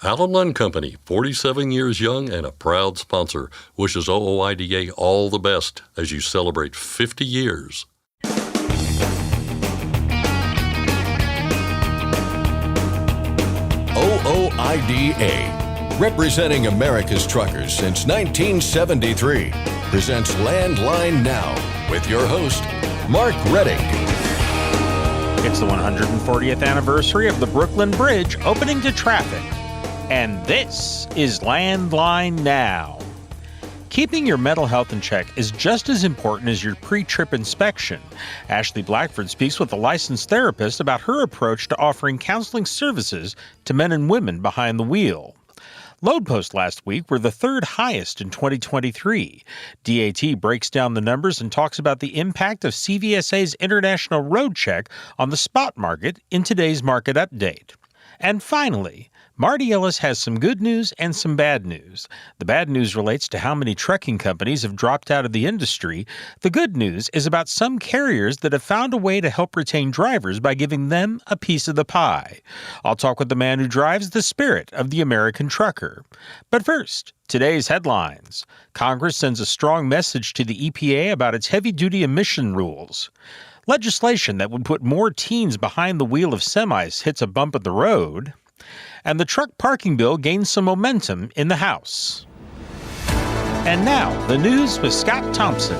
Allen Company, 47 years young and a proud sponsor, wishes OOIDA all the best as you celebrate 50 years. OOIDA, representing America's truckers since 1973, presents Landline Now with your host, Mark Reddick. It's the 140th anniversary of the Brooklyn Bridge opening to traffic. And this is Landline Now. Keeping your mental health in check is just as important as your pre-trip inspection. Ashley Blackford speaks with a licensed therapist about her approach to offering counseling services to men and women behind the wheel. Load posts last week were the third highest in 2023. DAT breaks down the numbers and talks about the impact of CVSA's International Roadcheck on the spot market in today's market update. And finally, Marty Ellis has some good news and some bad news. The bad news relates to how many trucking companies have dropped out of the industry. The good news is about some carriers that have found a way to help retain drivers by giving them a piece of the pie. I'll talk with the man who drives the spirit of the American trucker. But first, today's headlines. Congress sends a strong message to the EPA about its heavy-duty emission rules. Legislation that would put more teens behind the wheel of semis hits a bump in the road. And the truck parking bill gains some momentum in the House. And now, the news with Scott Thompson.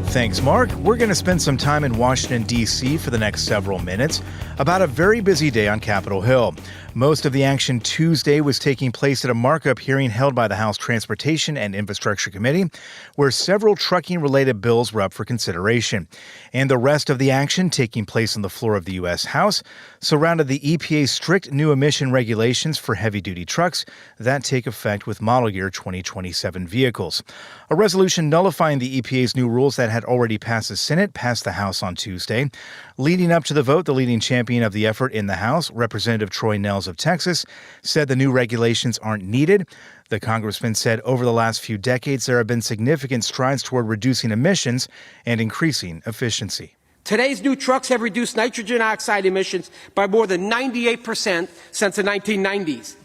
Thanks, Mark. We're going to spend some time in Washington, D.C. for the next several minutes about a very busy day on Capitol Hill. Most of the action Tuesday was taking place at a markup hearing held by the House Transportation and Infrastructure Committee, where several trucking-related bills were up for consideration. And the rest of the action, taking place on the floor of the U.S. House, surrounded the EPA's strict new emission regulations for heavy-duty trucks that take effect with model year 2027 vehicles. A resolution nullifying the EPA's new rules that had already passed the Senate passed the House on Tuesday. Leading up to the vote, the leading champion of the effort in the House, Representative Troy Nehls of Texas, said the new regulations aren't needed. The congressman said over the last few decades, there have been significant strides toward reducing emissions and increasing efficiency. Today's new trucks have reduced nitrogen oxide emissions by more than 98% since the 1990s.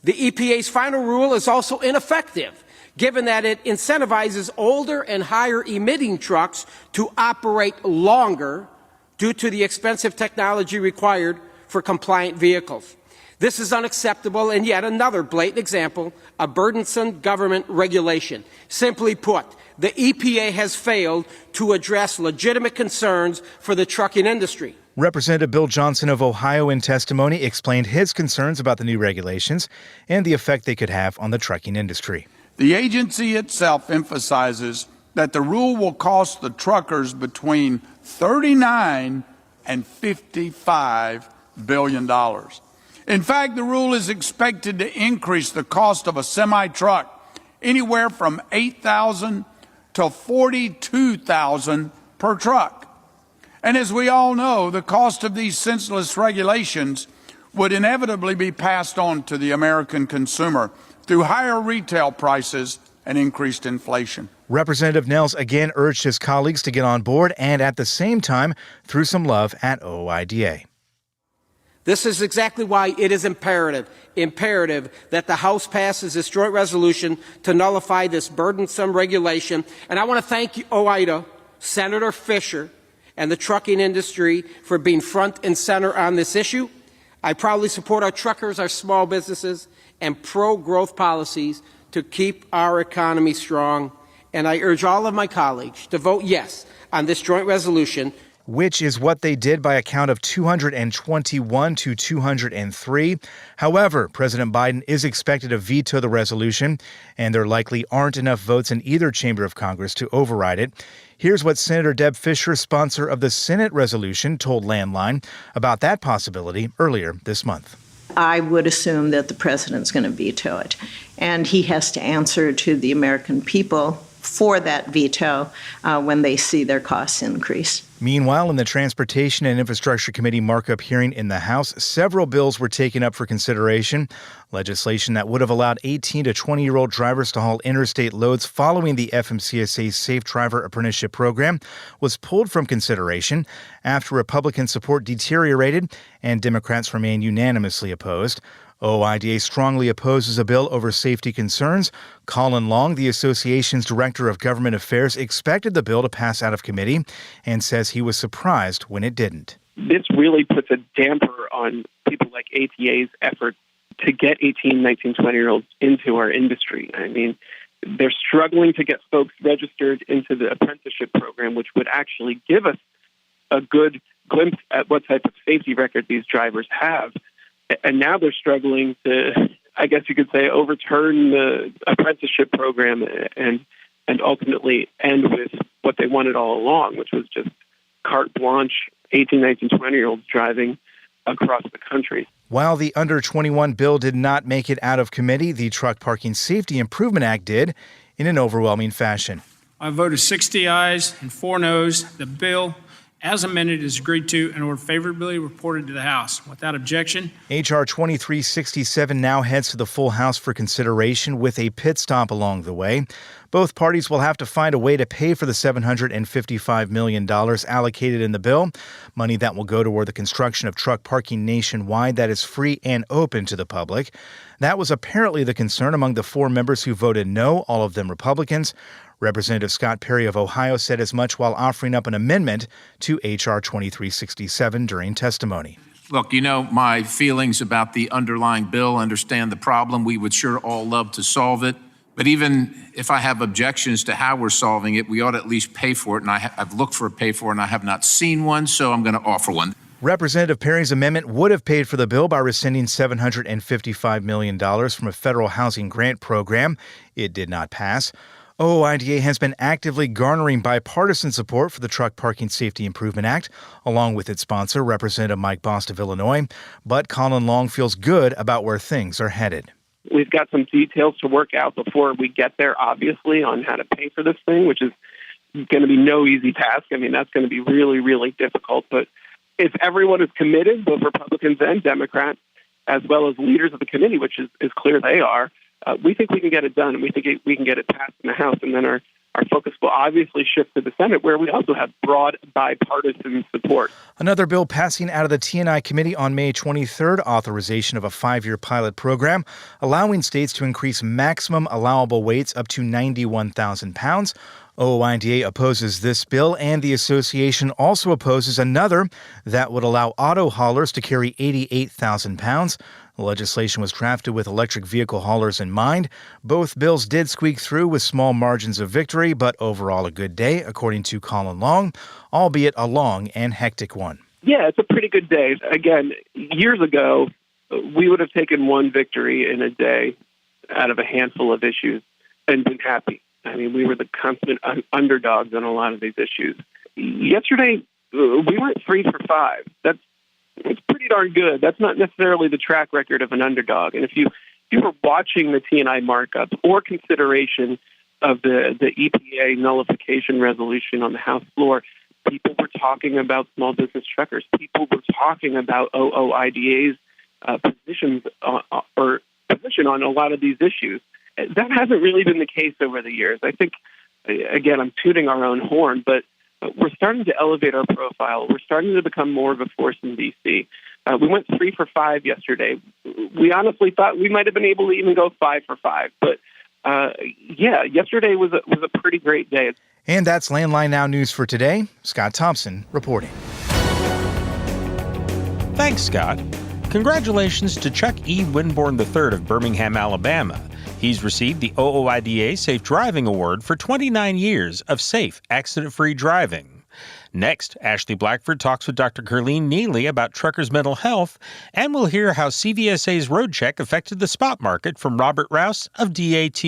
The EPA's final rule is also ineffective, given that it incentivizes older and higher emitting trucks to operate longer due to the expensive technology required for compliant vehicles. This is unacceptable and yet another blatant example of burdensome government regulation. Simply put, the EPA has failed to address legitimate concerns for the trucking industry. Representative Bill Johnson of Ohio in testimony explained his concerns about the new regulations and the effect they could have on the trucking industry. The agency itself emphasizes that the rule will cost the truckers between $39 and $55 billion. In fact, the rule is expected to increase the cost of a semi-truck anywhere from $8,000 to $42,000 per truck. And as we all know, the cost of these senseless regulations would inevitably be passed on to the American consumer through higher retail prices and increased inflation. Representative Nehls again urged his colleagues to get on board and at the same time threw some love at OOIDA. This is exactly why it is imperative that the House passes this joint resolution to nullify this burdensome regulation. And I want to thank OOIDA, Senator Fisher, and the trucking industry for being front and center on this issue. I proudly support our truckers, our small businesses, and pro-growth policies to keep our economy strong. And I urge all of my colleagues to vote yes on this joint resolution, which is what they did by a count of 221 to 203. However, President Biden is expected to veto the resolution, and there likely aren't enough votes in either chamber of Congress to override it. Here's what Senator Deb Fischer, sponsor of the Senate resolution, told Landline about that possibility earlier this month. I would assume that the president's going to veto it, and he has to answer to the American people for that veto when they see their costs increase. Meanwhile, in the Transportation and Infrastructure Committee markup hearing in the House, several bills were taken up for consideration. Legislation that would have allowed 18 to 20-year-old drivers to haul interstate loads following the FMCSA's Safe Driver Apprenticeship Program was pulled from consideration after Republican support deteriorated and Democrats remained unanimously opposed. OIDA strongly opposes a bill over safety concerns. Colin Long, the association's director of government affairs, expected the bill to pass out of committee and says he was surprised when it didn't. This really puts a damper on people like ATA's effort to get 18, 19, 20-year-olds into our industry. I mean, they're struggling to get folks registered into the apprenticeship program, which would actually give us a good glimpse at what type of safety record these drivers have. And now they're struggling to, I guess you could say, overturn the apprenticeship program and ultimately end with what they wanted all along, which was just carte blanche 18, 19, 20-year-olds driving across the country. While the under 21 bill did not make it out of committee, the Truck Parking Safety Improvement Act did in an overwhelming fashion. I voted 60 ayes and 4 noes. The bill, as amended, is agreed to and ordered favorably reported to the House. Without objection, H.R. 2367 now heads to the full House for consideration with a pit stop along the way. Both parties will have to find a way to pay for the $755 million allocated in the bill, money that will go toward the construction of truck parking nationwide that is free and open to the public. That was apparently the concern among the 4 members who voted no, all of them Republicans. Representative Scott Perry of Ohio said as much while offering up an amendment to H.R. 2367 during testimony. Look, you know my feelings about the underlying bill, understand the problem. We would sure all love to solve it. But even if I have objections to how we're solving it, we ought to at least pay for it. And I've looked for a pay for it, and I have not seen one, so I'm going to offer one. Representative Perry's amendment would have paid for the bill by rescinding $755 million from a federal housing grant program. It did not pass. OOIDA has been actively garnering bipartisan support for the Truck Parking Safety Improvement Act, along with its sponsor, Representative Mike Bost of Illinois. But Colin Long feels good about where things are headed. We've got some details to work out before we get there, obviously, on how to pay for this thing, which is going to be no easy task. I mean, that's going to be really, really difficult. But if everyone is committed, both Republicans and Democrats, as well as leaders of the committee, which is clear they are, we think we can get it done, and we think we can get it passed in the House, and then our focus will obviously shift to the Senate, where we also have broad bipartisan support. Another bill passing out of the T&I committee on May 23rd, authorization of a 5-year pilot program, allowing states to increase maximum allowable weights up to 91,000 pounds. OOIDA opposes this bill, and the association also opposes another that would allow auto haulers to carry 88,000 pounds. The legislation was drafted with electric vehicle haulers in mind. Both bills did squeak through with small margins of victory, but overall a good day, according to Colin Long, albeit a long and hectic one. Yeah, it's a pretty good day. Again, years ago, we would have taken one victory in a day out of a handful of issues and been happy. I mean, we were the consummate underdogs on a lot of these issues. Yesterday, we went 3 for 5. It's pretty darn good. That's not necessarily the track record of an underdog. And if you were watching the T&I markups or consideration of the EPA nullification resolution on the House floor, people were talking about small business truckers. People were talking about OOIDA's position on a lot of these issues. That hasn't really been the case over the years. I think, again, I'm tooting our own horn, but we're starting to elevate our profile. We're starting to become more of a force in D.C. We went 3 for 5 yesterday. We honestly thought we might have been able to even go 5 for 5. But, yesterday was a pretty great day. And that's Landline Now News for today. Scott Thompson reporting. Thanks, Scott. Congratulations to Chuck E. Winborn III of Birmingham, Alabama. He's received the OOIDA Safe Driving Award for 29 years of safe, accident-free driving. Next, Ashley Blackford talks with Dr. Kerleen Neely about truckers' mental health, and we'll hear how CVSA's Roadcheck affected the spot market from Robert Rouse of DAT.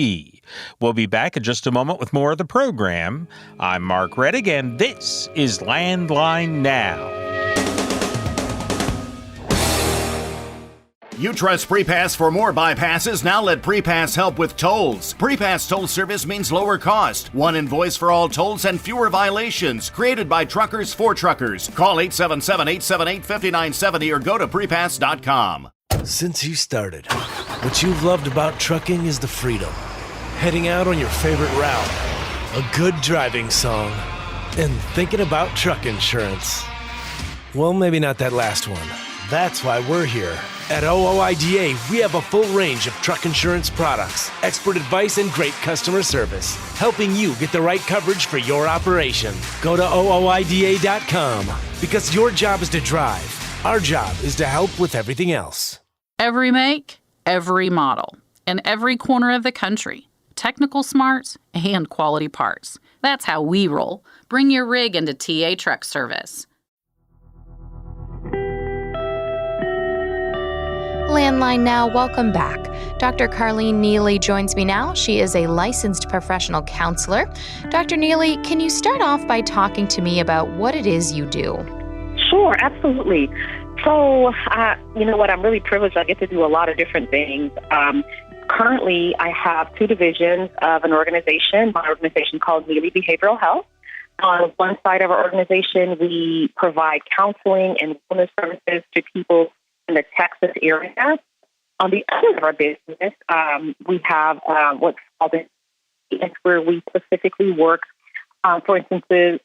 We'll be back in just a moment with more of the program. I'm Mark Reddick, and this is Landline Now. You trust Prepass for more bypasses. Now let Prepass help with tolls. Prepass toll service means lower cost, one invoice for all tolls, and fewer violations. Created by truckers for truckers. Call 877-878-5970 or go to prepass.com. Since you started, what you've loved about trucking is the freedom. Heading out on your favorite route, a good driving song, and thinking about truck insurance. Well, maybe not that last one. That's why we're here. At OOIDA, we have a full range of truck insurance products, expert advice, and great customer service, helping you get the right coverage for your operation. Go to OOIDA.com because your job is to drive. Our job is to help with everything else. Every make, every model, in every corner of the country. Technical smarts and quality parts. That's how we roll. Bring your rig into TA Truck Service. Landline Now, welcome back. Dr. Carlene Neely joins me now. She is a licensed professional counselor. Dr. Neely, can you start off by talking to me about what it is you do? Sure, absolutely. So, you know what, I'm really privileged. I get to do a lot of different things. Currently, I have two divisions of an organization, my organization called Neely Behavioral Health. On one side of our organization, we provide counseling and wellness services to people in the Texas area. On the other side of our business, we have what's called where we specifically work, for instance, with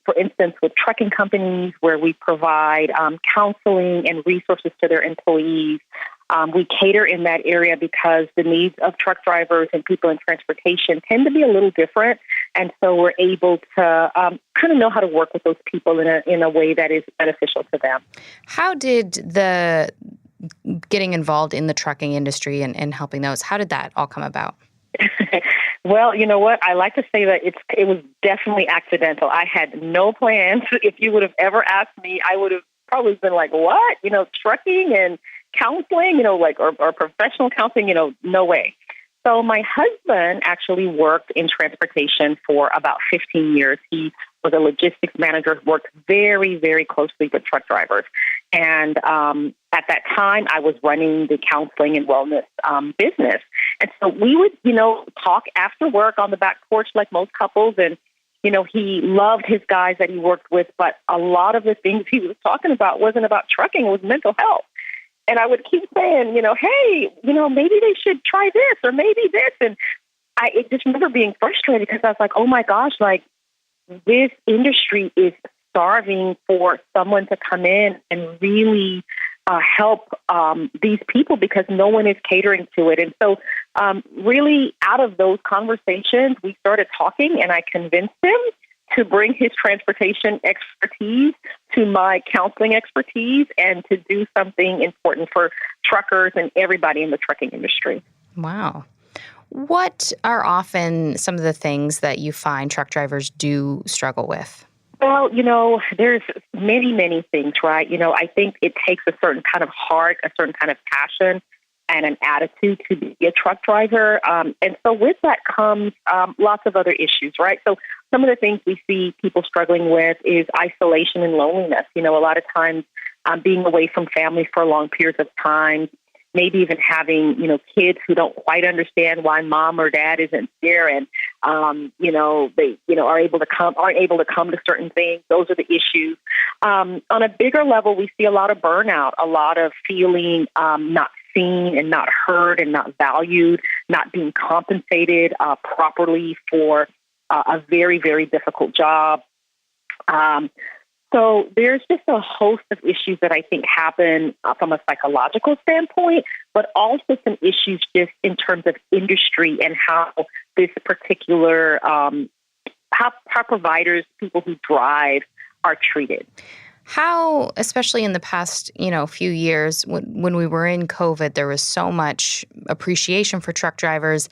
trucking companies, where we provide counseling and resources to their employees. We cater in that area because the needs of truck drivers and people in transportation tend to be a little different, and so we're able to kind of know how to work with those people in a way that is beneficial to them. How did the getting involved in the trucking industry and helping those, how did that all come about? Well, you know what? I like to say that it was definitely accidental. I had no plans. If you would have ever asked me, I would have probably been like, what? You know, trucking and counseling, you know, like, or professional counseling, you know, no way. So my husband actually worked in transportation for about 15 years. He was a logistics manager, worked very, very closely with truck drivers. And at that time, I was running the counseling and wellness business. And so we would, you know, talk after work on the back porch like most couples. And, you know, he loved his guys that he worked with, but a lot of the things he was talking about wasn't about trucking, it was mental health. And I would keep saying, you know, hey, you know, maybe they should try this or maybe this. And I just remember being frustrated because I was like, oh my gosh, like this industry is starving for someone to come in and really help these people because no one is catering to it. And so really out of those conversations, we started talking and I convinced him to bring his transportation expertise to my counseling expertise and to do something important for truckers and everybody in the trucking industry. Wow. What are often some of the things that you find truck drivers do struggle with? Well, you know, there's many, many things, right? You know, I think it takes a certain kind of heart, a certain kind of passion, and an attitude to be a truck driver. And so with that comes lots of other issues, right? So some of the things we see people struggling with is isolation and loneliness. You know, a lot of times being away from family for long periods of time, maybe even having, you know, kids who don't quite understand why mom or dad isn't there and, you know, they, you know, aren't able to come to certain things. Those are the issues. On a bigger level, we see a lot of burnout, a lot of feeling not seen and not heard and not valued, not being compensated properly for a very, very difficult job. So there's just a host of issues that I think happen from a psychological standpoint, but also some issues just in terms of industry and how this particular, how providers, people who drive, are treated. How, especially in the past, you know, few years, when we were in COVID, there was so much appreciation for truck drivers.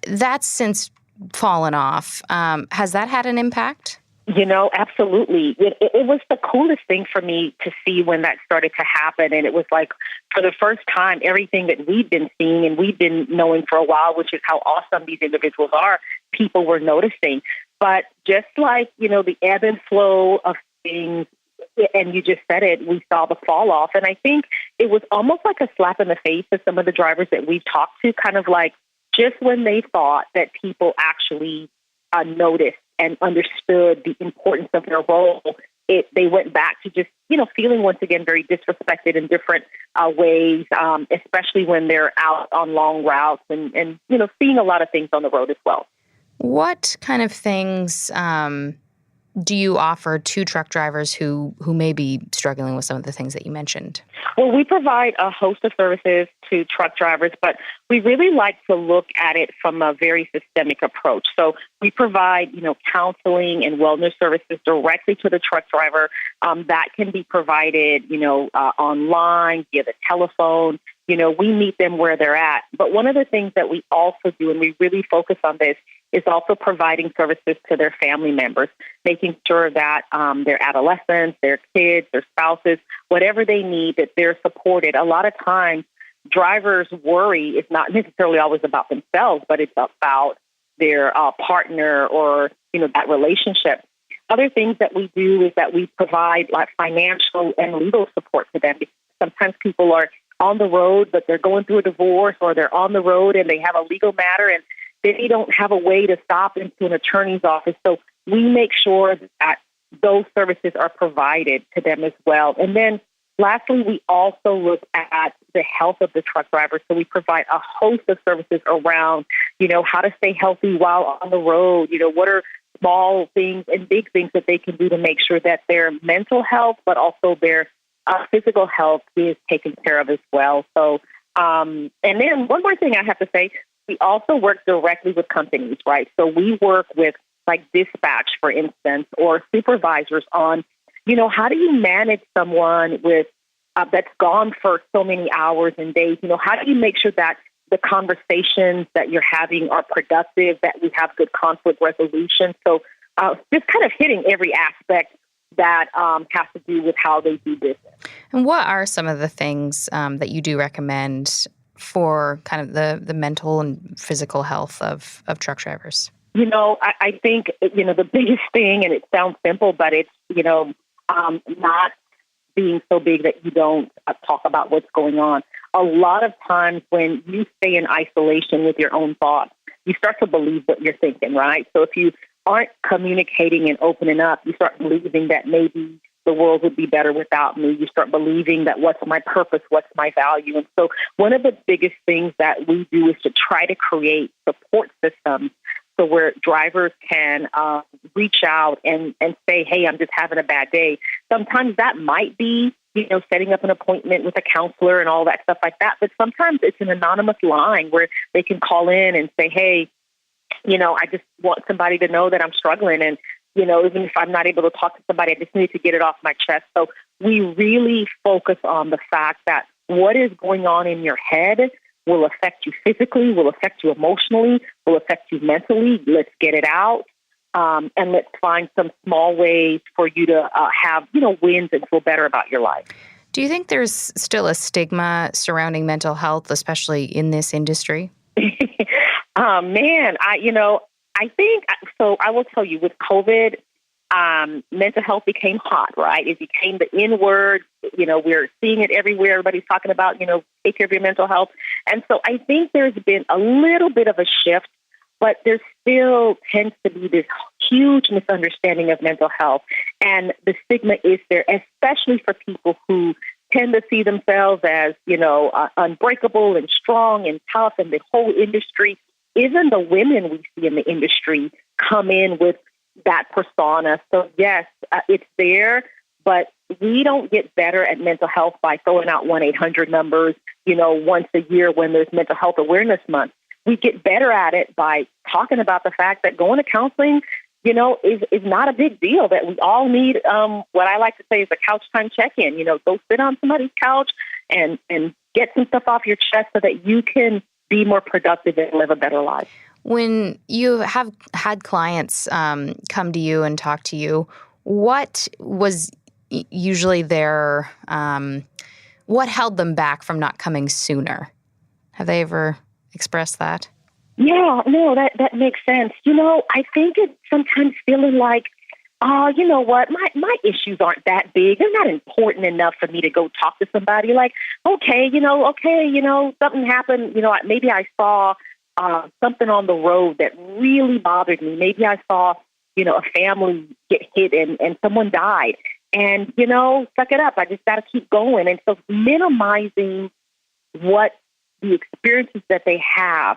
That's since fallen off. Has that had an impact? You know, absolutely. It was the coolest thing for me to see when that started to happen. And it was like, for the first time, everything that we'd been seeing and we'd been knowing for a while, which is how awesome these individuals are, people were noticing. But just like, you know, the ebb and flow of things, and you just said it, we saw the fall off. And I think it was almost like a slap in the face of some of the drivers that we've talked to, kind of like just when they thought that people actually noticed and understood the importance of their role, they went back to just, feeling once again very disrespected in different ways, especially when they're out on long routes and seeing a lot of things on the road as well. What kind of things do you offer to truck drivers who may be struggling with some of the things that you mentioned? Well, we provide a host of services to truck drivers, but we really like to look at it from a very systemic approach. So we provide, counseling and wellness services directly to the truck driver. That can be provided, online, via the telephone. We meet them where they're at. But one of the things that we also do, and we really focus on this, is also providing services to their family members, making sure that their adolescents, their kids, their spouses, whatever they need, that they're supported. A lot of times, drivers' worry is not necessarily always about themselves, but it's about their partner or, that relationship. Other things that we do is that we provide like financial and legal support to them. Because sometimes people are on the road, but they're going through a divorce, or they're on the road and they have a legal matter and they don't have a way to stop into an attorney's office. So we make sure that those services are provided to them as well. And then lastly, we also look at the health of the truck driver. So we provide a host of services around, how to stay healthy while on the road. What are small things and big things that they can do to make sure that their mental health, but also their physical health is taken care of as well. So, and then one more thing I have to say, we also work directly with companies, right? So we work with like dispatch, for instance, or supervisors on, how do you manage someone with that's gone for so many hours and days? How do you make sure that the conversations that you're having are productive, that we have good conflict resolution? So just kind of hitting every aspect that has to do with how they do business. And what are some of the things that you do recommend for kind of the mental and physical health of truck drivers? I think, the biggest thing, and it sounds simple, but it's, not being so big that you don't talk about what's going on. A lot of times when you stay in isolation with your own thoughts, you start to believe what you're thinking, right? So if you aren't communicating and opening up, you start believing that maybe the world would be better without me. You start believing that what's my purpose, what's my value. And so one of the biggest things that we do is to try to create support systems so where drivers can reach out and say, hey, I'm just having a bad day. Sometimes that might be, setting up an appointment with a counselor and all that stuff like that. But sometimes it's an anonymous line where they can call in and say, hey, I just want somebody to know that I'm struggling. And, even if I'm not able to talk to somebody, I just need to get it off my chest. So we really focus on the fact that what is going on in your head will affect you physically, will affect you emotionally, will affect you mentally. Let's get it out. And let's find some small ways for you to have, wins and feel better about your life. Do you think there's still a stigma surrounding mental health, especially in this industry? Man, I think, so I will tell you, with COVID, mental health became hot, right? It became the N word. We're seeing it everywhere. Everybody's talking about, take care of your mental health. And so I think there's been a little bit of a shift, but there still tends to be this huge misunderstanding of mental health. And the stigma is there, especially for people who tend to see themselves as, unbreakable and strong and tough, and the whole industry. Even the women we see in the industry come in with that persona. So yes, it's there, but we don't get better at mental health by throwing out 1-800 numbers, once a year when there's Mental Health Awareness Month. We get better at it by talking about the fact that going to counseling, is not a big deal, that we all need what I like to say is a couch time check-in. Go sit on somebody's couch and get some stuff off your chest so that you can be more productive and live a better life. When you have had clients come to you and talk to you, what was usually their, what held them back from not coming sooner? Have they ever expressed that? Yeah, no, that makes sense. I think it's sometimes feeling like oh, you know what, my issues aren't that big. They're not important enough for me to go talk to somebody. Like, okay, something happened. Maybe I saw something on the road that really bothered me. Maybe I saw, a family get hit and someone died. And, suck it up. I just got to keep going. And so minimizing what the experiences that they have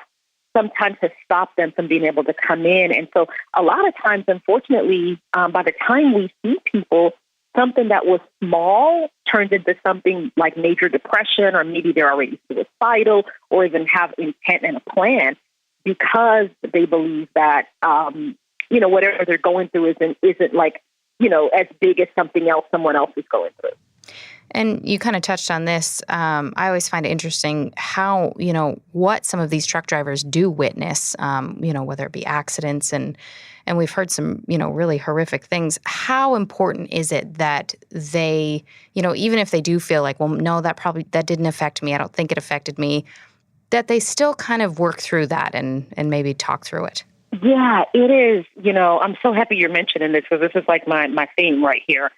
sometimes has stopped them from being able to come in. And so a lot of times, unfortunately, by the time we see people, something that was small turns into something like major depression, or maybe they're already suicidal or even have intent and a plan because they believe that, whatever they're going through isn't like, as big as something else someone else is going through. And you kind of touched on this. I always find it interesting how, what some of these truck drivers do witness, whether it be accidents and we've heard some, really horrific things. How important is it that they, even if they do feel like, well, no, that didn't affect me. I don't think it affected me, that they still kind of work through that and maybe talk through it? Yeah, it is. I'm so happy you're mentioning this because this is like my theme right here.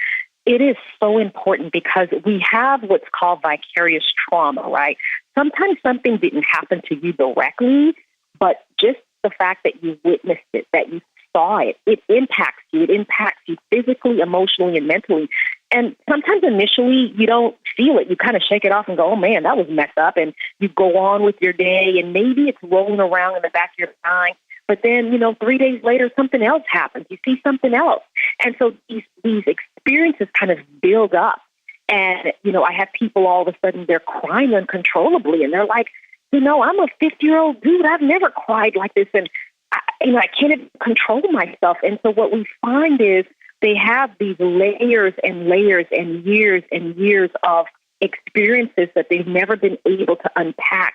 It is so important because we have what's called vicarious trauma, right? Sometimes something didn't happen to you directly, but just the fact that you witnessed it, that you saw it, it impacts you. It impacts you physically, emotionally, and mentally. And sometimes initially you don't feel it. You kind of shake it off and go, oh man, that was messed up. And you go on with your day and maybe it's rolling around in the back of your mind. But then, 3 days later, something else happens. You see something else. And so these experiences kind of build up. And, I have people all of a sudden, they're crying uncontrollably. And they're like, I'm a 50-year-old dude. I've never cried like this. And, I can't even control myself. And so what we find is they have these layers and layers and years of experiences that they've never been able to unpack.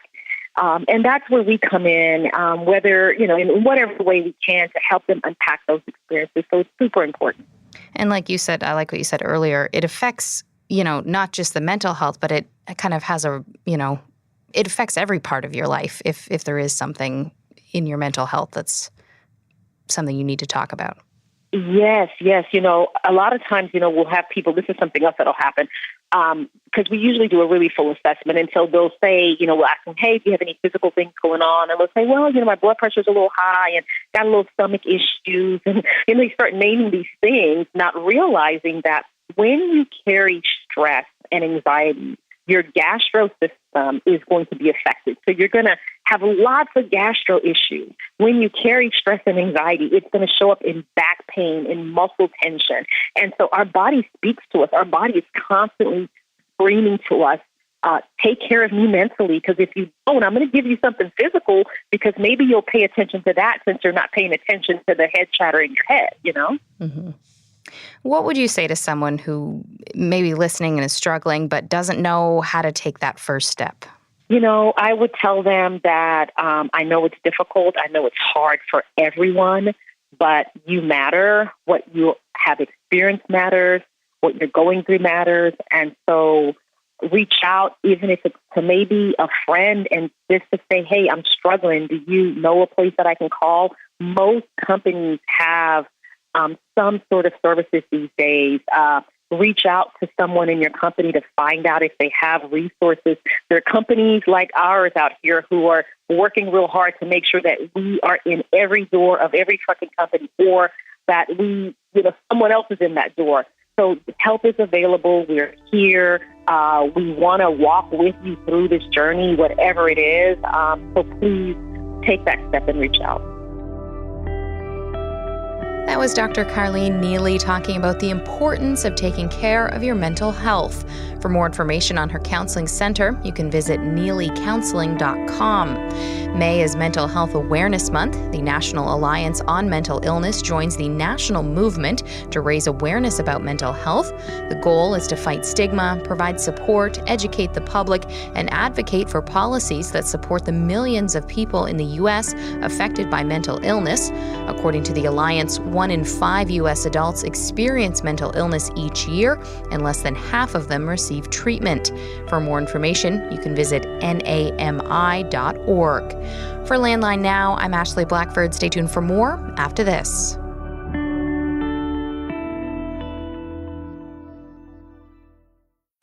And that's where we come in, whether, in whatever way we can to help them unpack those experiences. So it's super important. And like you said, I like what you said earlier, it affects, not just the mental health, but it kind of has it affects every part of your life if there is something in your mental health that's something you need to talk about. Yes. A lot of times, we'll have people, this is something else that'll happen, because we usually do a really full assessment. And so they'll say, we'll ask them, hey, do you have any physical things going on? And they'll say, well, my blood pressure's a little high and got a little stomach issues. And they start naming these things, not realizing that when you carry stress and anxiety, your gastro system is going to be affected. So you're going to have lots of gastro issues. When you carry stress and anxiety, it's going to show up in back pain, in muscle tension. And so our body speaks to us. Our body is constantly screaming to us, take care of me mentally, because if you don't, I'm going to give you something physical because maybe you'll pay attention to that since you're not paying attention to the head chatter in your head, Mm-hmm. What would you say to someone who may be listening and is struggling but doesn't know how to take that first step? I would tell them that I know it's difficult. I know it's hard for everyone, but you matter. What you have experienced matters. What you're going through matters. And so reach out, even if it's to maybe a friend, and just to say, hey, I'm struggling. Do you know a place that I can call? Most companies have some sort of services these days. Reach out to someone in your company to find out if they have resources. There are companies like ours out here who are working real hard to make sure that we are in every door of every trucking company, or that someone else is in that door. So help is available. We're here. We want to walk with you through this journey, whatever it is. So please take that step and reach out. That was Dr. Carlene Neely talking about the importance of taking care of your mental health. For more information on her counseling center, you can visit neelycounseling.com. May is Mental Health Awareness Month. The National Alliance on Mental Illness joins the national movement to raise awareness about mental health. The goal is to fight stigma, provide support, educate the public, and advocate for policies that support the millions of people in the U.S. affected by mental illness. According to the Alliance, 1 in 5 U.S. adults experience mental illness each year, and less than half of them receive treatment. For more information, you can visit nami.org. For Landline Now, I'm Ashley Blackford. Stay tuned for more after this.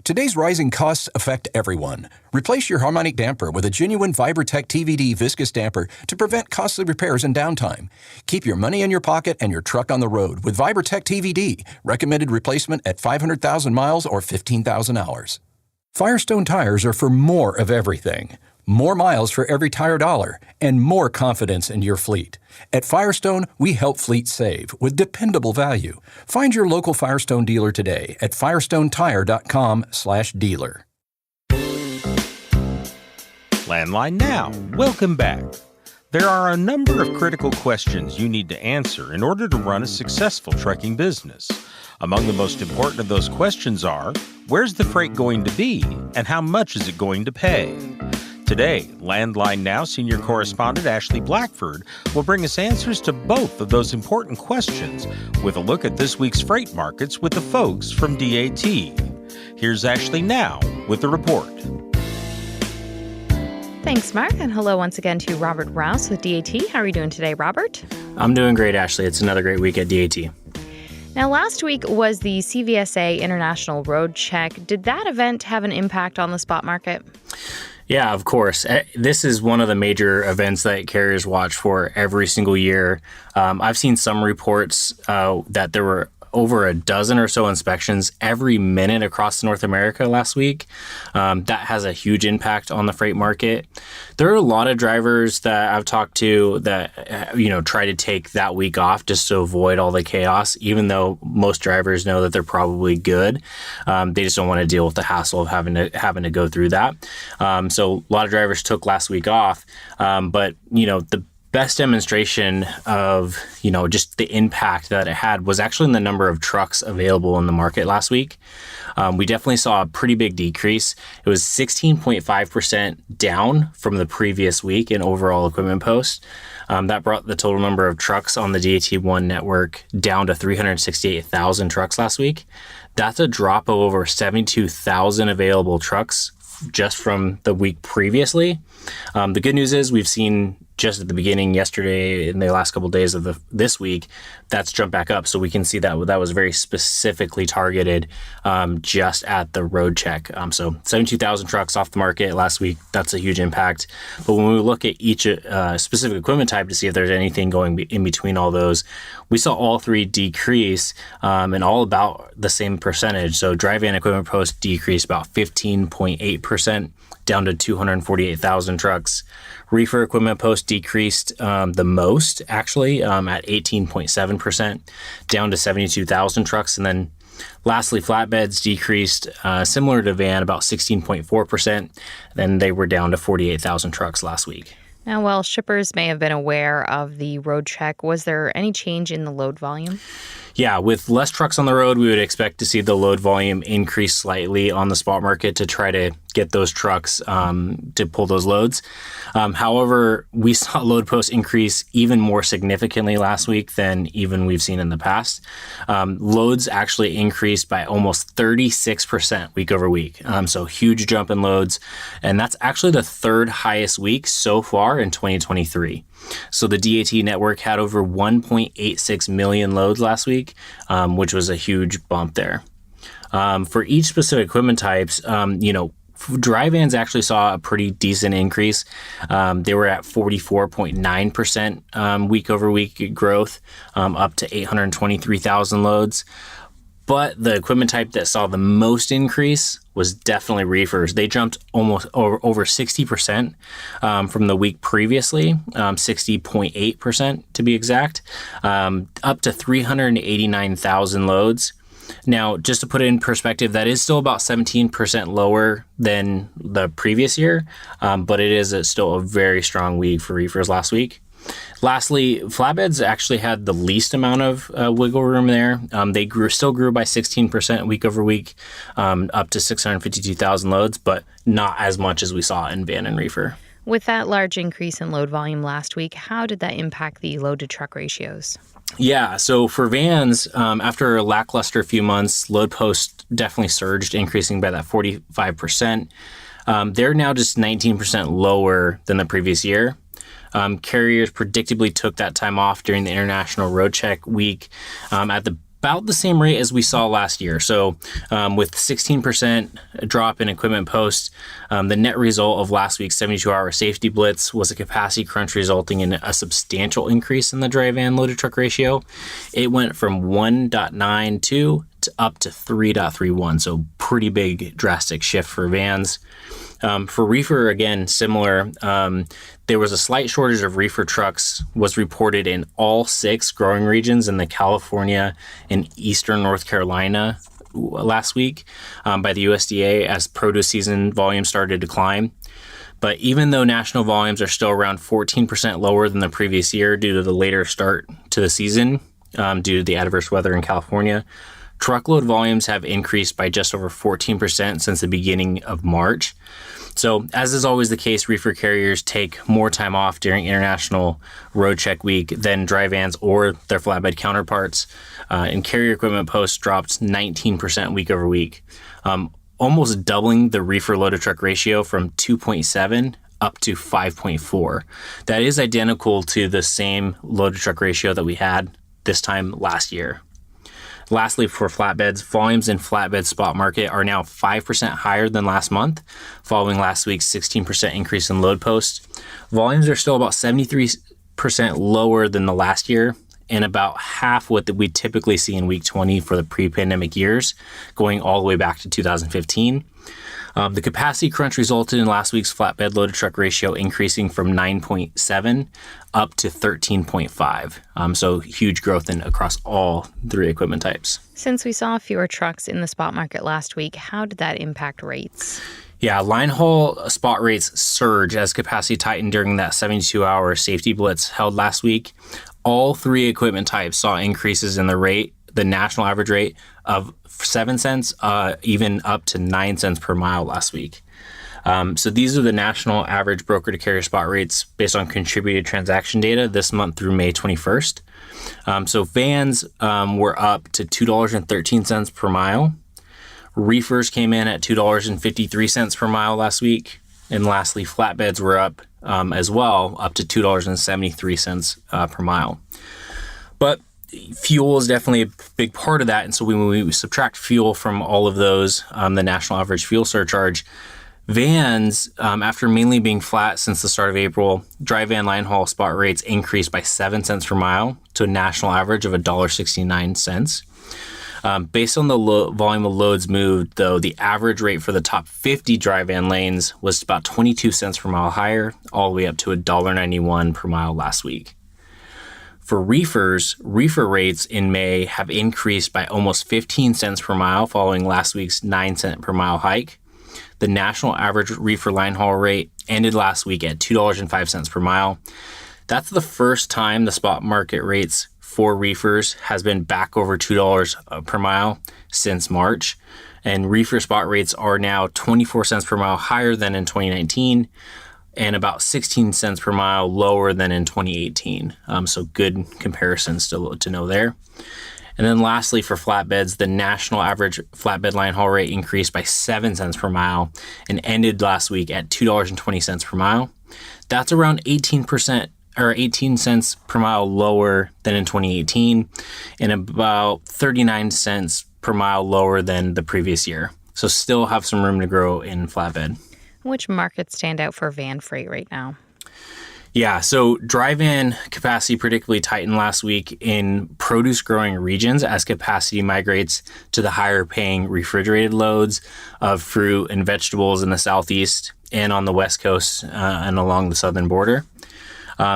Today's rising costs affect everyone. Replace your harmonic damper with a genuine Vibertech TVD viscous damper to prevent costly repairs and downtime. Keep your money in your pocket and your truck on the road with Vibertech TVD, recommended replacement at 500,000 miles or 15,000 hours. Firestone tires are for more of everything. More miles for every tire dollar, and more confidence in your fleet. At Firestone, we help fleets save with dependable value. Find your local Firestone dealer today at firestonetire.com/dealer. Landline Now, welcome back. There are a number of critical questions you need to answer in order to run a successful trucking business. Among the most important of those questions are, where's the freight going to be, and how much is it going to pay? Today, Landline Now senior correspondent Ashley Blackford will bring us answers to both of those important questions with a look at this week's freight markets with the folks from DAT. Here's Ashley now with the report. Thanks, Mark, and hello once again to Robert Rouse with DAT. How are you doing today, Robert? I'm doing great, Ashley. It's another great week at DAT. Now, last week was the CVSA International Roadcheck. Did that event have an impact on the spot market? Yeah, of course. This is one of the major events that carriers watch for every single year. I've seen some reports that there were over a dozen or so inspections every minute across North America last week. That has a huge impact on the freight market. There are a lot of drivers that I've talked to that, try to take that week off just to avoid all the chaos, even though most drivers know that they're probably good. They just don't want to deal with the hassle of having to go through that. So a lot of drivers took last week off. But the best demonstration of, just the impact that it had was actually in the number of trucks available in the market last week. We definitely saw a pretty big decrease. It was 16.5% down from the previous week in overall equipment posts. That brought the total number of trucks on the DAT1 network down to 368,000 trucks last week. That's a drop of over 72,000 available trucks just from the week previously. The good news is we've seen just at the beginning yesterday in the last couple of days of this week, that's jumped back up. So we can see that was very specifically targeted just at the Roadcheck. So 72,000 trucks off the market last week. That's a huge impact. But when we look at each specific equipment type to see if there's anything going in between all those, we saw all three decrease and all about the same percentage. So dry van equipment post decreased about 15.8%. down to 248,000 trucks. Reefer equipment post decreased the most, actually, at 18.7%, down to 72,000 trucks. And then lastly, flatbeds decreased similar to van, about 16.4%. Then they were down to 48,000 trucks last week. Now, while shippers may have been aware of the Roadcheck, was there any change in the load volume? Yeah, with less trucks on the road, we would expect to see the load volume increase slightly on the spot market to try to get those trucks to pull those loads. However, we saw load posts increase even more significantly last week than even we've seen in the past. Loads actually increased by almost 36% week over week. So huge jump in loads. And that's actually the third highest week so far in 2023. So the DAT network had over 1.86 million loads last week, which was a huge bump there. For each specific equipment types, dry vans actually saw a pretty decent increase. They were at 44.9% week over week growth, up to 823,000 loads. But the equipment type that saw the most increase was definitely reefers. They jumped almost over 60% from the week previously, 60.8% to be exact, up to 389,000 loads. Now, just to put it in perspective, that is still about 17% lower than the previous year, but it is still a very strong week for reefers last week. Lastly, flatbeds actually had the least amount of wiggle room there. They still grew by 16% week over week, up to 652,000 loads, but not as much as we saw in van and reefer. With that large increase in load volume last week, how did that impact the load to truck ratios? Yeah, so for vans, after a lackluster few months, load posts definitely surged, increasing by that 45%. They're now just 19% lower than the previous year. Carriers predictably took that time off during the International Roadcheck week at about the same rate as we saw last year. So with 16% drop in equipment posts, the net result of last week's 72-hour safety blitz was a capacity crunch resulting in a substantial increase in the dry van loaded truck ratio. It went from 1.92 to up to 3.31, so pretty big drastic shift for vans. For reefer, again, similar. There was a slight shortage of reefer trucks was reported in all 6 growing regions in the California and eastern North Carolina last week by the USDA as produce season volumes started to climb. But even though national volumes are still around 14% lower than the previous year due to the later start to the season due to the adverse weather in California, truckload volumes have increased by just over 14% since the beginning of March. So, as is always the case, reefer carriers take more time off during International Roadcheck Week than dry vans or their flatbed counterparts. And carrier equipment posts dropped 19% week over week, almost doubling the reefer loaded truck ratio from 2.7 up to 5.4. That is identical to the same loaded truck ratio that we had this time last year. Lastly, for flatbeds, volumes in flatbed spot market are now 5% higher than last month, following last week's 16% increase in load posts. Volumes are still about 73% lower than the last year and about half what we typically see in week 20 for the pre-pandemic years, going all the way back to 2015. The capacity crunch resulted in last week's flatbed loaded truck ratio increasing from 9.7 up to 13.5. So huge growth across all 3 equipment types. Since we saw fewer trucks in the spot market last week, how did that impact rates? Yeah, line haul spot rates surged as capacity tightened during that 72-hour safety blitz held last week. All 3 equipment types saw increases in the rate, the national average rate of 7 cents, even up to 9 cents per mile last week. So these are the national average broker to carrier spot rates based on contributed transaction data this month through May 21st. So vans were up to $2.13 per mile. Reefers came in at $2.53 per mile last week. And lastly, flatbeds were up as well, up to $2.73 per mile. But fuel is definitely a big part of that. And so when we subtract fuel from all of those, the national average fuel surcharge, vans, after mainly being flat since the start of April, dry van line haul spot rates increased by 7 cents per mile to a national average of $1.69. Based on the volume of loads moved, though, the average rate for the top 50 dry van lanes was about 22 cents per mile higher, all the way up to $1.91 per mile last week. For reefers, reefer rates in May have increased by almost 15 cents per mile following last week's 9 cent per mile hike. The national average reefer line haul rate ended last week at $2.05 per mile. That's the first time the spot market rates for reefers has been back over $2 per mile since March. And reefer spot rates are now 24 cents per mile higher than in 2019 and about 16 cents per mile lower than in 2018. So good comparisons to know there. And then lastly, for flatbeds, the national average flatbed line haul rate increased by 7 cents per mile and ended last week at $2.20 per mile. That's around 18% or 18 cents per mile lower than in 2018 and about 39 cents per mile lower than the previous year. So still have some room to grow in flatbed. Which markets stand out for van freight right now? Yeah, so dry van capacity predictably tightened last week in produce growing regions as capacity migrates to the higher paying refrigerated loads of fruit and vegetables in the southeast and on the west coast and along the southern border.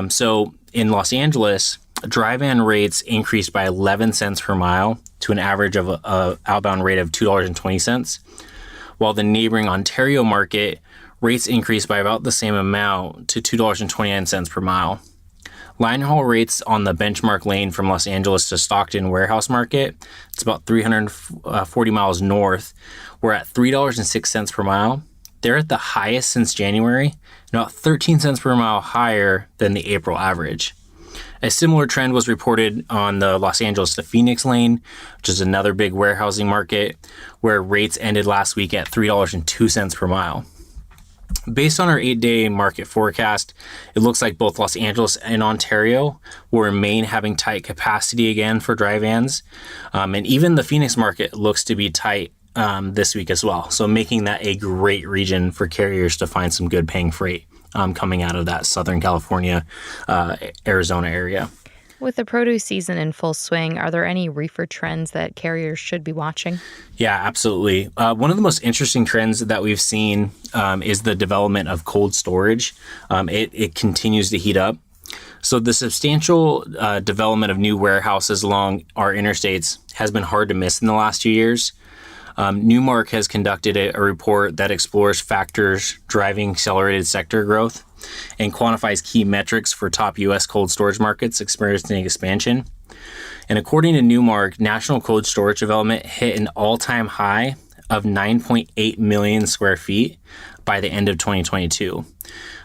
So in Los Angeles, dry van rates increased by 11 cents per mile to an average of a outbound rate of $2.20, while the neighboring Ontario market rates increased by about the same amount to $2.29 per mile. Line haul rates on the benchmark lane from Los Angeles to Stockton warehouse market, it's about 340 miles north, we're at $3.06 per mile. They're at the highest since January, and about 13 cents per mile higher than the April average. A similar trend was reported on the Los Angeles to Phoenix lane, which is another big warehousing market, where rates ended last week at $3.02 per mile. Based on our 8-day market forecast, it looks like both Los Angeles and Ontario will remain having tight capacity again for dry vans. And even the Phoenix market looks to be tight this week as well. So making that a great region for carriers to find some good paying freight coming out of that Southern California, Arizona area. With the produce season in full swing, are there any reefer trends that carriers should be watching? Yeah, absolutely. One of the most interesting trends that we've seen is the development of cold storage. It continues to heat up. So the substantial development of new warehouses along our interstates has been hard to miss in the last 2 years. Newmark has conducted a report that explores factors driving accelerated sector growth and quantifies key metrics for top U.S. cold storage markets experiencing expansion. And according to Newmark, national cold storage development hit an all-time high of 9.8 million square feet by the end of 2022.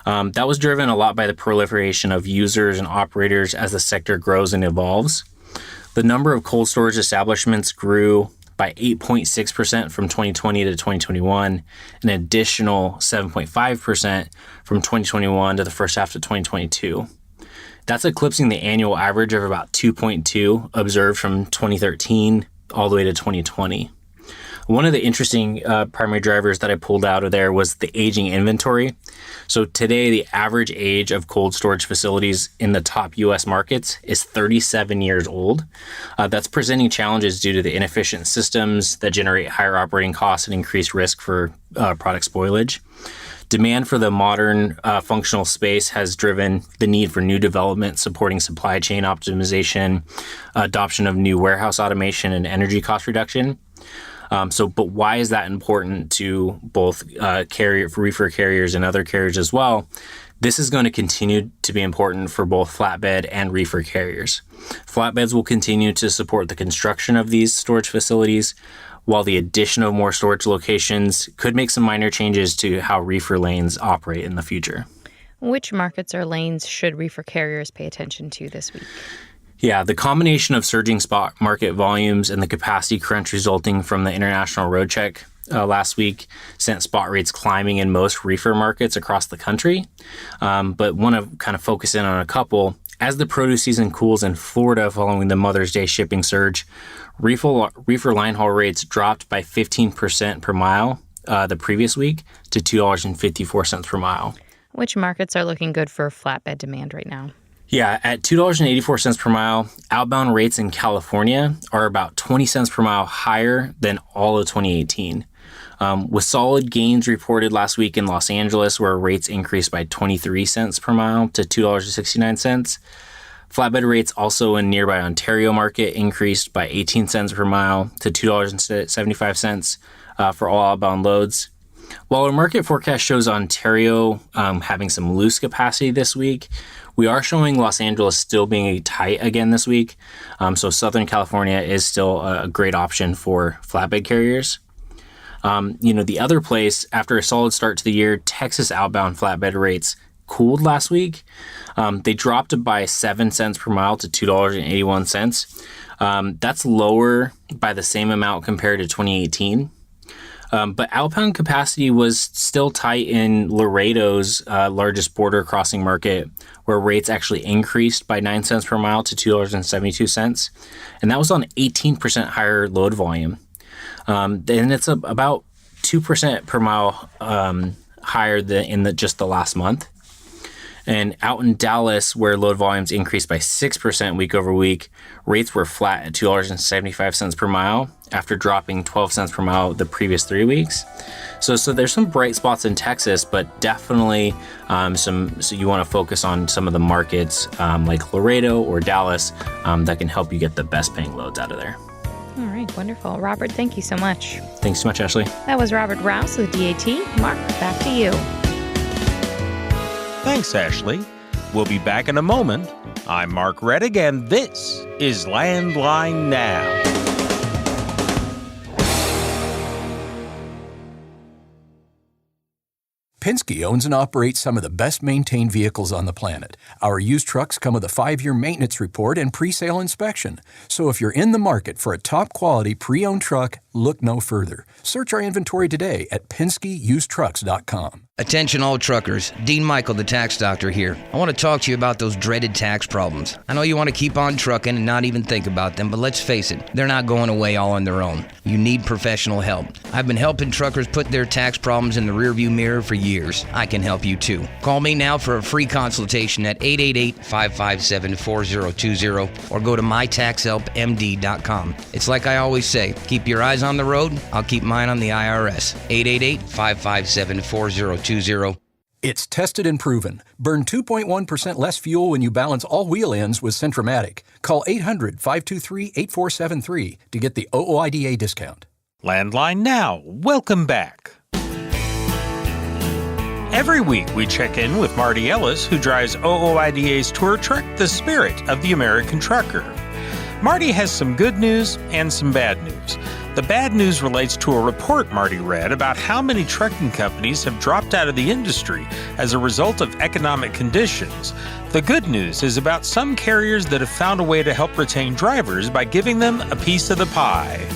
That was driven a lot by the proliferation of users and operators as the sector grows and evolves. The number of cold storage establishments grew by 8.6% from 2020 to 2021, an additional 7.5% from 2021 to the first half of 2022. That's eclipsing the annual average of about 2.2 observed from 2013 all the way to 2020. One of the interesting primary drivers that I pulled out of there was the aging inventory. So today, the average age of cold storage facilities in the top U.S. markets is 37 years old. That's presenting challenges due to the inefficient systems that generate higher operating costs and increased risk for product spoilage. Demand for the modern functional space has driven the need for new development supporting supply chain optimization, adoption of new warehouse automation, and energy cost reduction. But why is that important to both reefer carriers and other carriers as well? This is going to continue to be important for both flatbed and reefer carriers. Flatbeds will continue to support the construction of these storage facilities, while the addition of more storage locations could make some minor changes to how reefer lanes operate in the future. Which markets or lanes should reefer carriers pay attention to this week? Yeah, the combination of surging spot market volumes and the capacity crunch resulting from the international Roadcheck last week sent spot rates climbing in most reefer markets across the country. But want to kind of focus in on a couple. As the produce season cools in Florida following the Mother's Day shipping surge, reefer line haul rates dropped by 15% per mile the previous week to $2.54 per mile. Which markets are looking good for flatbed demand right now? Yeah, at $2.84 per mile, outbound rates in California are about 20 cents per mile higher than all of 2018. With solid gains reported last week in Los Angeles, where rates increased by 23 cents per mile to $2.69. Flatbed rates also in nearby Ontario market increased by 18 cents per mile to $2.75 for all outbound loads. While our market forecast shows Ontario having some loose capacity this week, we are showing Los Angeles still being tight again this week. So Southern California is still a great option for flatbed carriers. The other place, after a solid start to the year, Texas outbound flatbed rates cooled last week. They dropped by 7 cents per mile to $2.81. That's lower by the same amount compared to 2018. But outbound capacity was still tight in Laredo's largest border crossing market, where rates actually increased by 9 cents per mile to $2.72. And that was on 18% higher load volume. And it's about 2% per mile higher than in just the last month. And out in Dallas, where load volumes increased by 6% week over week, rates were flat at $2.75 per mile after dropping 12 cents per mile the previous 3 weeks. So there's some bright spots in Texas, but definitely so you want to focus on some of the markets like Laredo or Dallas that can help you get the best paying loads out of there. All right, wonderful. Robert, thank you so much. Thanks so much, Ashley. That was Robert Rouse with DAT. Mark, back to you. Thanks, Ashley. We'll be back in a moment. I'm Mark Reddick, and this is Landline Now. Penske owns and operates some of the best-maintained vehicles on the planet. Our used trucks come with a 5-year maintenance report and pre-sale inspection. So if you're in the market for a top-quality pre-owned truck, look no further. Search our inventory today at PenskeUsedTrucks.com. Attention all truckers, Dean Michael, the tax doctor here. I want to talk to you about those dreaded tax problems. I know you want to keep on trucking and not even think about them, but let's face it, they're not going away all on their own. You need professional help. I've been helping truckers put their tax problems in the rearview mirror for years. I can help you too. Call me now for a free consultation at 888-557-4020 or go to mytaxhelpmd.com. It's like I always say, keep your eyes on the road, I'll keep mine on the IRS. 888-557-4020. It's tested and proven. Burn 2.1% less fuel when you balance all wheel ends with Centromatic. Call 800-523-8473 to get the OOIDA discount. Landline Now. Welcome back. Every week we check in with Marty Ellis, who drives OOIDA's tour truck, The Spirit of the American Trucker. Marty has some good news and some bad news. The bad news relates to a report Marty read about how many trucking companies have dropped out of the industry as a result of economic conditions. The good news is about some carriers that have found a way to help retain drivers by giving them a piece of the pie.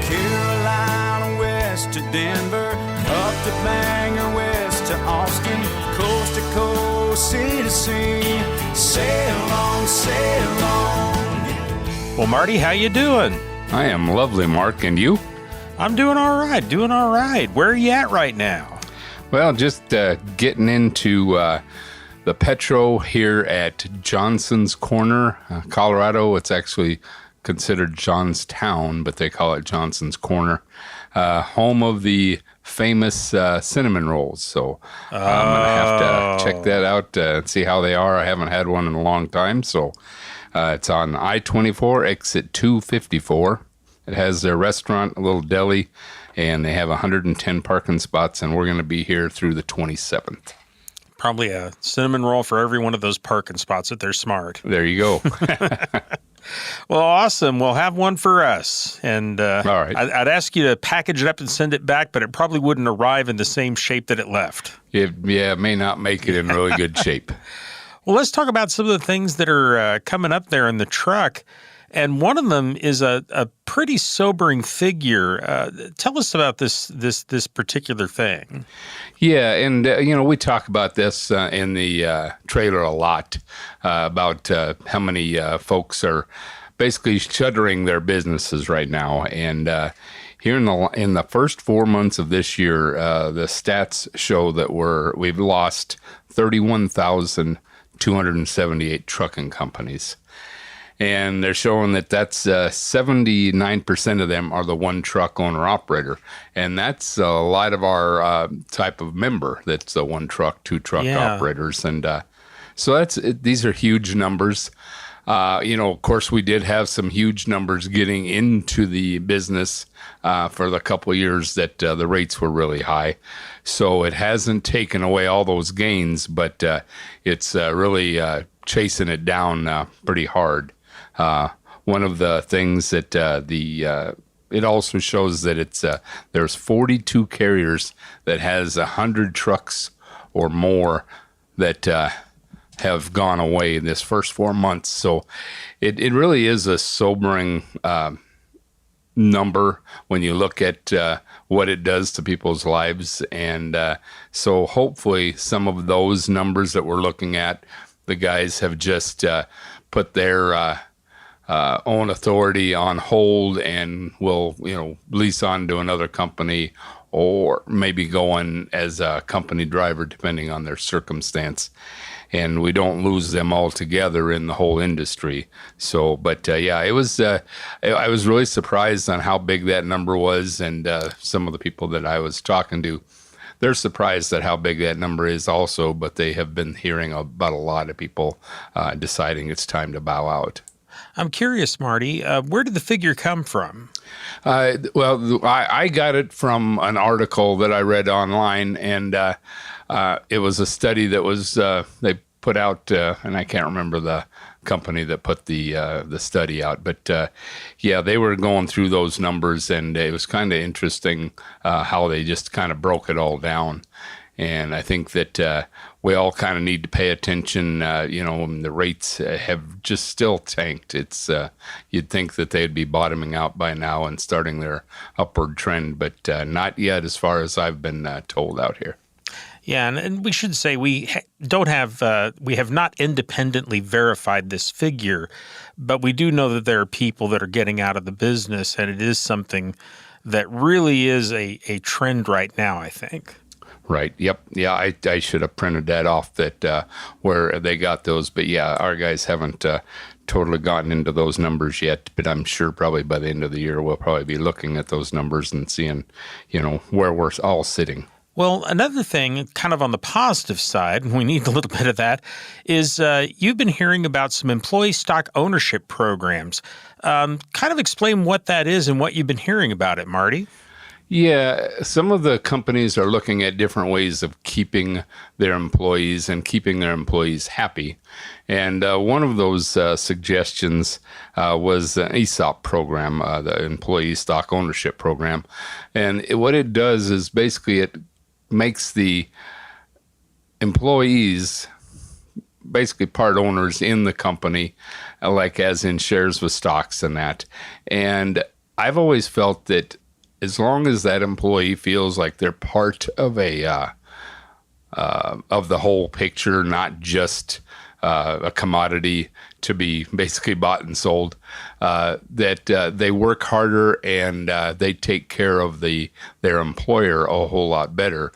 Carolina west to Denver, up to Bangor, west to Austin, coast to coast, sea to sea, sail on, sail on. Well, Marty, how you doing? I am lovely, Mark, and you? I'm doing all right. Where are you at right now? Well, just getting into the Petro here at Johnson's Corner, Colorado. It's actually considered Johnstown, but they call it Johnson's Corner, home of the famous cinnamon rolls. So I'm going to have to check that out and see how they are. I haven't had one in a long time, so it's on I-24, exit 254. It has their restaurant, a little deli, and they have 110 parking spots, and we're going to be here through the 27th. Probably a cinnamon roll for every one of those parking spots if they're smart. There you go. Well, awesome. We'll have one for us. And all right. I'd ask you to package it up and send it back, but it probably wouldn't arrive in the same shape that it left. It may not make it in really good shape. Well, let's talk about some of the things that are coming up there in the truck. And one of them is a pretty sobering figure. Tell us about this particular thing. Yeah, and we talk about this in the trailer a lot about how many folks are basically shuttering their businesses right now. And here in the first 4 months of this year, the stats show that we've lost 31,278 trucking companies. And they're showing that's 79% of them are the one truck owner operator. And that's a lot of our type of member that's the one truck, two truck operators. And so these are huge numbers. Of course, we did have some huge numbers getting into the business for the couple of years that the rates were really high. So it hasn't taken away all those gains, but it's really chasing it down pretty hard. One of the things that it also shows that there's 42 carriers that has 100 trucks or more that have gone away in this first 4 months. So it really is a sobering number when you look at what it does to people's lives. And so hopefully some of those numbers that we're looking at, the guys have just put their own authority on hold and will, lease on to another company or maybe go on as a company driver depending on their circumstance. And we don't lose them altogether in the whole industry. So, but it was, I was really surprised on how big that number was. And some of the people that I was talking to, they're surprised at how big that number is also, but they have been hearing about a lot of people deciding it's time to bow out. I'm curious, Marty, where did the figure come from? I got it from an article that I read online, and it was a study that was they put out, and I can't remember the company that put the study out, but they were going through those numbers, and it was kind of interesting how they just kind of broke it all down. And I think that we all kind of need to pay attention. The rates have just still tanked. It's you'd think that they'd be bottoming out by now and starting their upward trend, but not yet, as far as I've been told out here. Yeah, and we should say we have not independently verified this figure, but we do know that there are people that are getting out of the business, and it is something that really is a trend right now, I think. Right. Yep. Yeah, I should have printed that off, that where they got those. But yeah, our guys haven't totally gotten into those numbers yet. But I'm sure probably by the end of the year, we'll probably be looking at those numbers and seeing, where we're all sitting. Well, another thing, kind of on the positive side, and we need a little bit of that, is you've been hearing about some employee stock ownership programs. Kind of explain what that is and what you've been hearing about it, Marty. Yeah, some of the companies are looking at different ways of keeping their employees and keeping their employees happy. And one of those suggestions was an ESOP program, the Employee Stock Ownership Program. And what it does is basically it makes the employees basically part owners in the company, like as in shares with stocks and that. And I've always felt that as long as that employee feels like they're part of of the whole picture, not just a commodity to be basically bought and sold, that they work harder and they take care of their employer a whole lot better.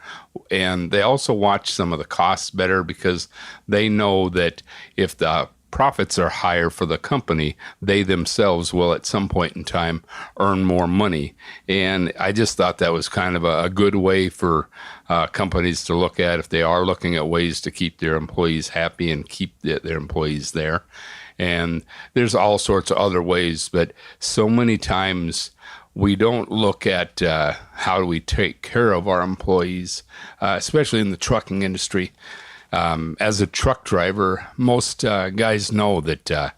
And they also watch some of the costs better because they know that if the profits are higher for the company, they themselves will at some point in time earn more money. And I just thought that was kind of a good way for companies to look at if they are looking at ways to keep their employees happy and keep their employees there. And there's all sorts of other ways, but so many times we don't look at how do we take care of our employees, especially in the trucking industry. As a truck driver, most guys know that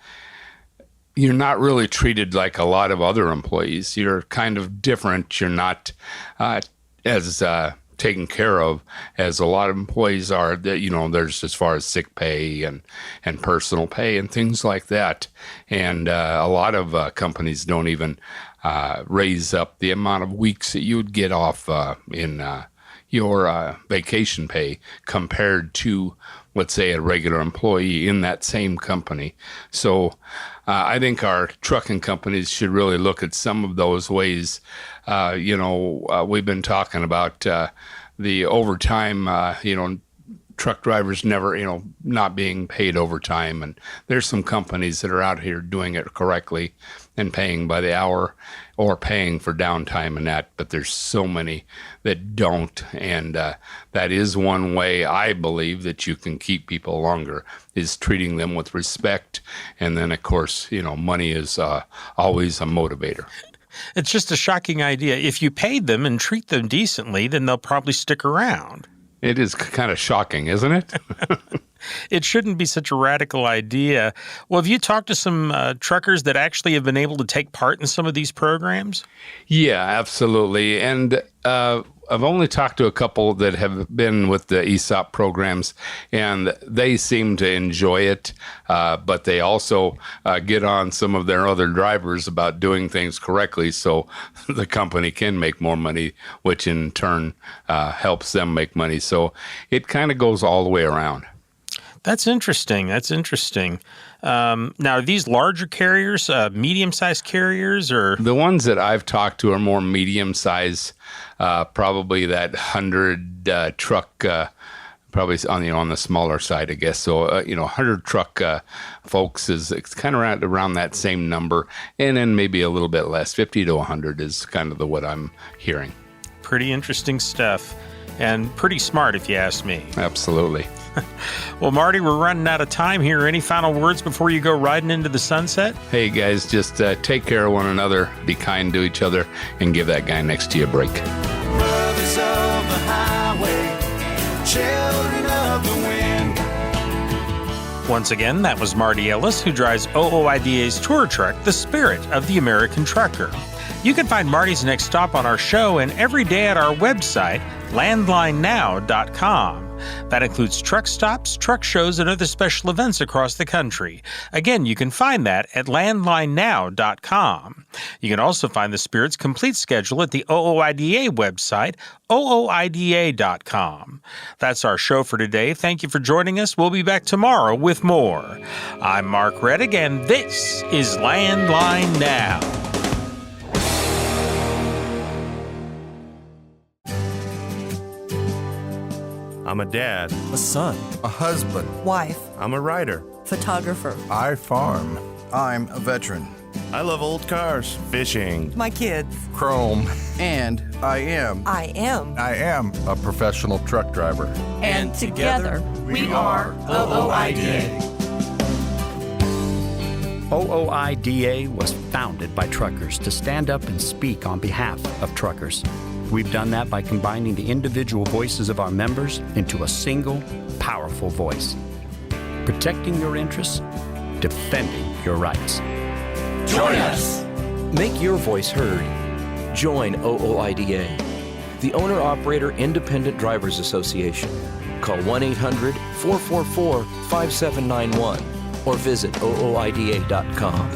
you're not really treated like a lot of other employees. You're kind of different. You're not as taken care of as a lot of employees are. That there's as far as sick pay and personal pay and things like that. And a lot of companies don't even raise up the amount of weeks that you would get off in your vacation pay compared to, let's say, a regular employee in that same company. So I think our trucking companies should really look at some of those ways. We've been talking about the overtime, truck drivers never, not being paid overtime. And there's some companies that are out here doing it correctly and paying by the hour or paying for downtime and that, but there's so many that don't. And that is one way I believe that you can keep people longer, is treating them with respect. And then, of course, money is always a motivator. It's just a shocking idea. If you paid them and treat them decently, then they'll probably stick around. It is kind of shocking, isn't it? It shouldn't be such a radical idea. Well, have you talked to some truckers that actually have been able to take part in some of these programs? Yeah, absolutely. And I've only talked to a couple that have been with the ESOP programs, and they seem to enjoy it, but they also get on some of their other drivers about doing things correctly so the company can make more money, which in turn helps them make money. So it kind of goes all the way around. That's interesting. Now, are these larger carriers, medium-sized carriers, or? The ones that I've talked to are more medium-sized, probably that 100 truck, probably on the smaller side, I guess. So, 100 truck folks it's kind of around that same number, and then maybe a little bit less. 50 to 100 is kind of what I'm hearing. Pretty interesting stuff, and pretty smart, if you ask me. Absolutely. Well, Marty, we're running out of time here. Any final words before you go riding into the sunset? Hey, guys, just take care of one another, be kind to each other, and give that guy next to you a break. Brothers of the highway, children of the wind. Once again, that was Marty Ellis, who drives OOIDA's tour truck, The Spirit of the American Trucker. You can find Marty's next stop on our show and every day at our website, landlinenow.com. That includes truck stops, truck shows, and other special events across the country. Again, you can find that at landlinenow.com. You can also find the Spirit's complete schedule at the OOIDA website, ooida.com. That's our show for today. Thank you for joining us. We'll be back tomorrow with more. I'm Mark Reddick, and this is Landline Now. I'm a dad, a son, a husband, wife, I'm a writer, photographer. I farm. I'm a veteran. I love old cars, fishing, My kids. chrome. And I am a professional truck driver. And together we are OOIDA. OOIDA was founded by truckers to stand up and speak on behalf of truckers. We've done that by combining the individual voices of our members into a single, powerful voice. Protecting your interests, defending your rights. Join us! Make your voice heard. Join OOIDA, the Owner-Operator Independent Drivers Association. Call 1-800-444-5791 or visit ooida.com.